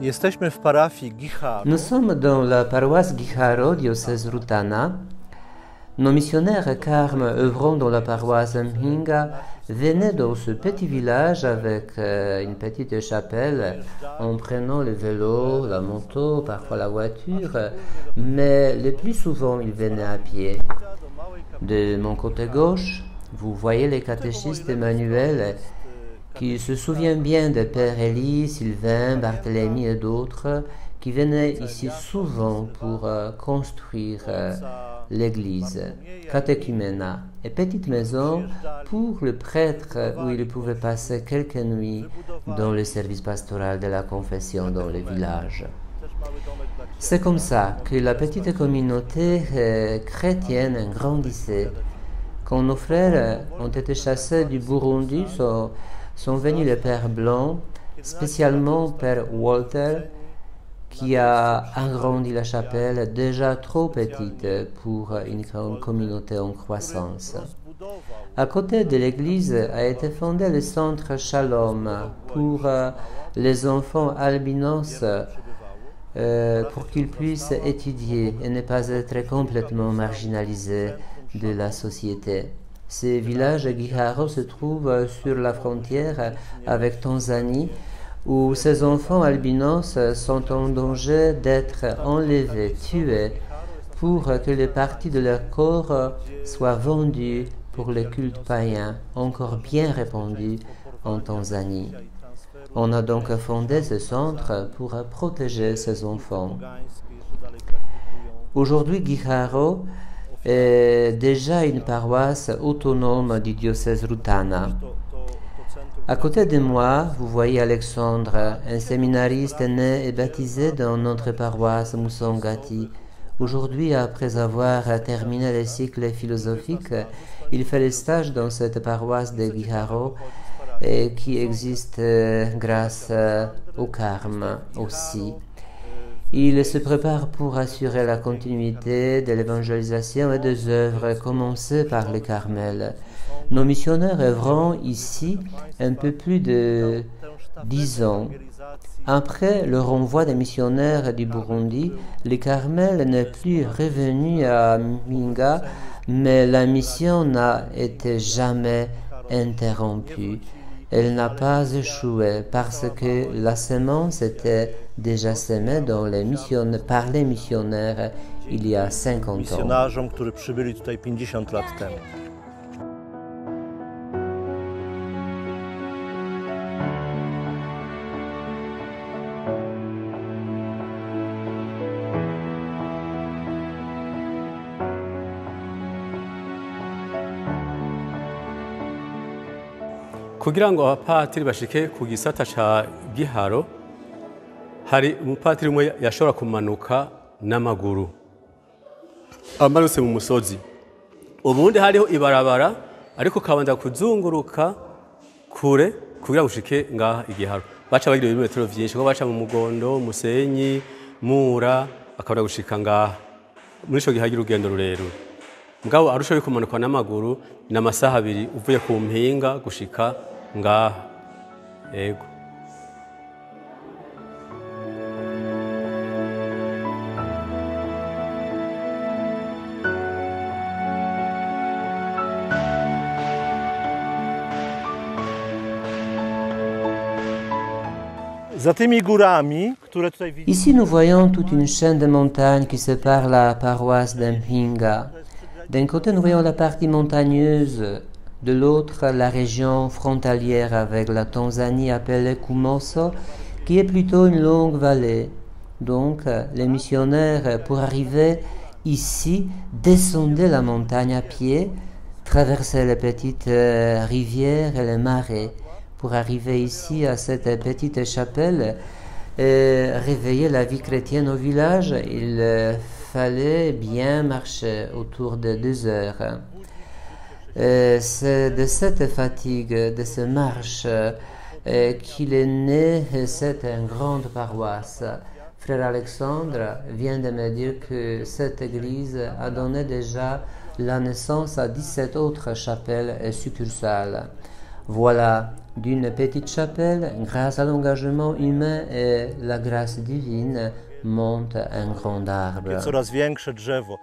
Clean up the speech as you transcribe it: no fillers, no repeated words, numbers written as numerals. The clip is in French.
Jesteśmy w parafii Giharo. Nous sommes dans la paroisse Giharo, diocèse Rutana. Nos missionnaires carmes œuvrant dans la paroisse Mhinga venaient dans ce petit village avec une petite chapelle en prenant le vélo, la moto, parfois la voiture, mais le plus souvent ils venaient à pied. De mon côté gauche, vous voyez les catéchistes Emmanuel qui se souviennent bien de Père Élie, Sylvain, Barthélemy et d'autres qui venaient ici souvent pour construire l'église, catéchuménat et petite maison pour le prêtre où il pouvait passer quelques nuits dans le service pastoral de la confession dans le village. C'est comme ça que la petite communauté chrétienne grandissait. Quand nos frères ont été chassés du Burundi, sont venus les pères blancs, spécialement Père Walter, qui a agrandi la chapelle déjà trop petite pour une grande communauté en croissance. À côté de l'église a été fondé le centre Shalom pour les enfants albinos pour qu'ils puissent étudier et ne pas être complètement marginalisés de la société. Ce village Giharo se trouve sur la frontière avec Tanzanie, où ces enfants albinos sont en danger d'être enlevés, tués, pour que les parties de leur corps soient vendues pour les cultes païens encore bien répandus en Tanzanie. On a donc fondé ce centre pour protéger ces enfants. Aujourd'hui, Giharo est déjà une paroisse autonome du diocèse Rutana. À côté de moi, vous voyez Alexandre, un séminariste né et baptisé dans notre paroisse Musongati. Aujourd'hui, après avoir terminé le cycle philosophique, il fait le stage dans cette paroisse de Giharo qui existe grâce au Carme aussi. Il se prépare pour assurer la continuité de l'évangélisation et des œuvres commencées par les Carmels. Nos missionnaires œuvrent ici un peu plus de 10 ans. Après le renvoi des missionnaires du Burundi, les Carmels n'est plus revenu à Mhinga, mais la mission n'a été jamais interrompue. Elle n'a pas échoué parce que la semence était déjà semée par les missionnaires il y a 50 ans. Misjonarzom, którzy przybyli tutaj 50 lat temu. kugira ngo abapatiri bashike ku gisata ca Giharo hari umupatiri umwe yashobora kumanuka n'amaguru amanutse mu musozi ubundi hariho ibarabara ariko kabanza kuzunguruka kure kugira gushike ngaha Igiharo baca bagira ibimetero vyinshi ko baca mu Mugondo Musenyi Mura akabura gushika ngaha muri ico gihagira urugendo rurerure mugabo arushoboye kumanuka n'amaguru n'amasaha abiri uvuye ku mpinga gushika ngaha ego. Ici, nous voyons toute une chaîne de montagnes qui sépare la paroisse d'Mhinga. D'un côté, nous voyons la partie montagneuse, de l'autre, la région frontalière avec la Tanzanie appelée Kumoso, qui est plutôt une longue vallée. Donc, les missionnaires, pour arriver ici, descendaient la montagne à pied, traversaient les petites rivières et les marais. Pour arriver ici, à cette petite chapelle, et réveiller la vie chrétienne au village, il fallait bien marcher autour de 2 heures. C'est de cette fatigue, de cette marche, qu'il est né cette grande paroisse. Frère Alexandre vient de me dire que cette église a donné déjà la naissance à 17 autres chapelles et succursales. Voilà, d'une petite chapelle, grâce à l'engagement humain et la grâce divine, monte un grand arbre. Coraz większe drzewo.